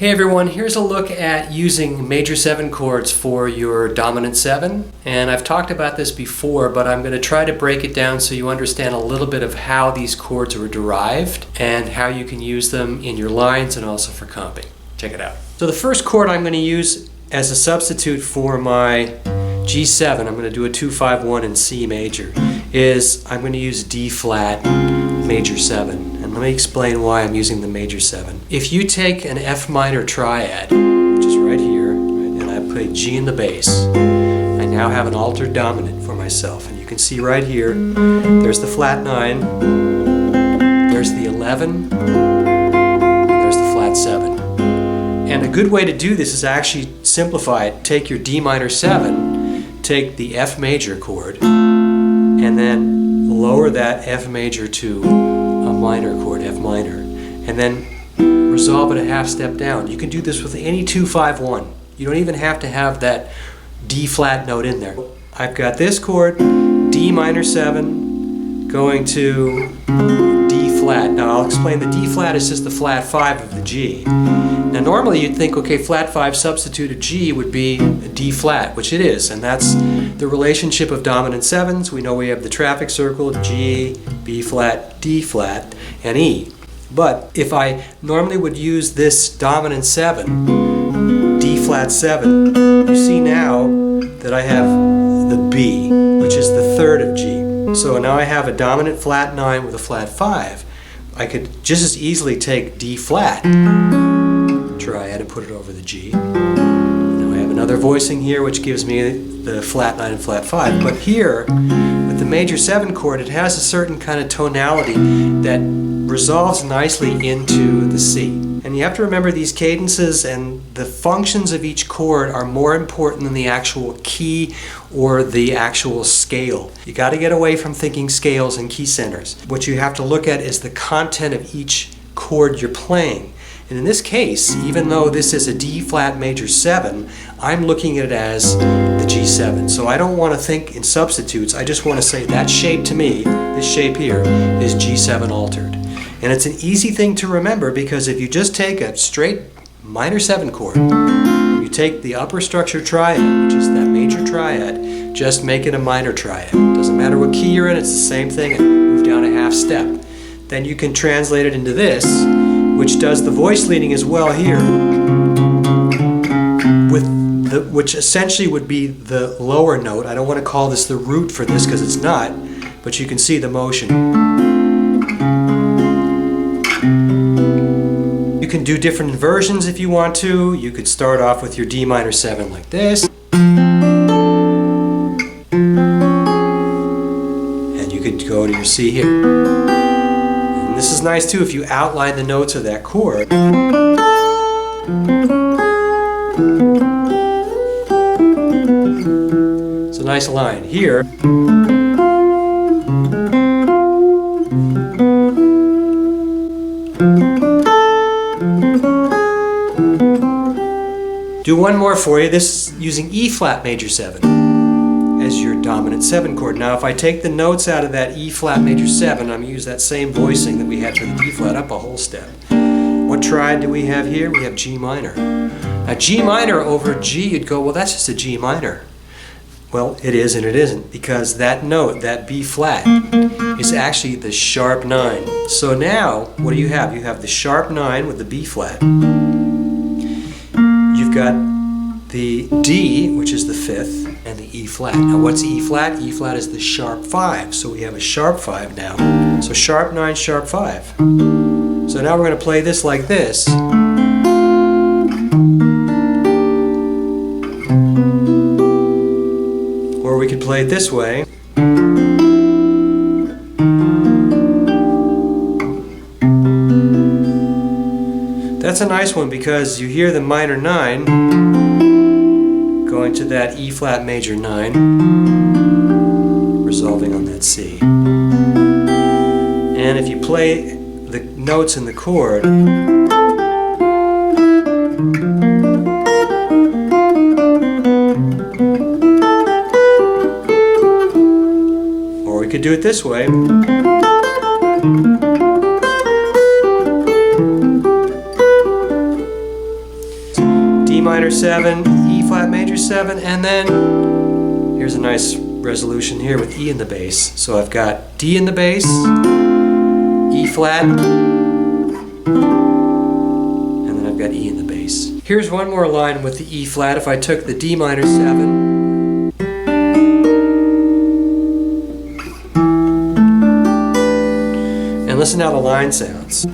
Hey everyone, here's a look at using major 7 chords for your dominant 7. And I've talked about this before, but I'm going to try to break it down so you understand a little bit of how these chords were derived and how you can use them in your lines and also for comping. Check it out. So the first chord I'm going to use as a substitute for my G7, I'm going to do a 2-5-1 in C major, is I'm going to use D flat major 7. And let me explain why I'm using the major 7. If you take an F minor triad, which is right here, right, and I play G in the bass, I now have an altered dominant for myself. And you can see right here, there's the flat 9, there's the 11, there's the flat 7. And a good way to do this is actually simplify it. Take your D minor 7, take the F major chord, and then lower that F major to a minor chord, F minor, and then resolve it a half step down. You can do this with any 2-5-1. You don't even have to have that D flat note in there. I've got this chord, D minor 7, going to D flat. Now I'll explain the D flat is just the flat 5 of the G. Now normally you'd think, okay, flat 5 substituted G would be a D flat, which it is, and that's the relationship of dominant 7s. We know we have the traffic circle, G, B flat, D flat, and E. But if I normally would use this dominant 7, D flat 7, you see now that I have the B, which is the third of G. So now I have a dominant flat 9 with a flat 5. I could just as easily take D flat triad and put it over the G. Now I have another voicing here which gives me the flat 9 and flat 5. But here, with the major 7 chord, it has a certain kind of tonality that resolves nicely into the C. And you have to remember these cadences and the functions of each chord are more important than the actual key or the actual scale. You got to get away from thinking scales and key centers. What you have to look at is the content of each chord you're playing. And in this case, even though this is a D flat major 7, I'm looking at it as the G7. So I don't want to think in substitutes. I just want to say that shape to me, this shape here, is G7 altered. And it's an easy thing to remember because if you just take a straight minor 7 chord, you take the upper structure triad, which is that major triad, just make it a minor triad. Doesn't matter what key you're in, it's the same thing, and move down a half step. Then you can translate it into this, which does the voice leading as well here, which essentially would be the lower note. I don't want to call this the root for this because it's not, but you can see the motion. You can do different inversions if you want to. You could start off with your D minor 7 like this. And you could go to your C here. And this is nice too if you outline the notes of that chord. It's a nice line. Here, do one more for you. This is using E flat major 7 as your dominant 7 chord. Now if I take the notes out of that E flat major 7, I'm going to use that same voicing that we had for the D flat up a whole step. What triad do we have here? We have G minor. Now G minor over G, you'd go, well that's just a G minor. Well, it is and it isn't, because that note, that B flat, is actually the sharp 9. So now, what do you have? You have the sharp 9 with the B flat. You've got the D, which is the 5th, and the E flat. Now what's E flat? E flat is the sharp 5. So we have a sharp 5 now. So sharp 9, sharp 5. So now we're going to play this like this. Or we could play it this way. That's a nice one because you hear the minor 9 going to that E flat major 9, resolving on that C. And if you play the notes in the chord, or we could do it this way. minor 7, E flat major 7, and then here's a nice resolution here with E in the bass. So I've got D in the bass, E flat, and then I've got E in the bass. Here's one more line with the E flat. If I took the D minor 7, and listen how the line sounds.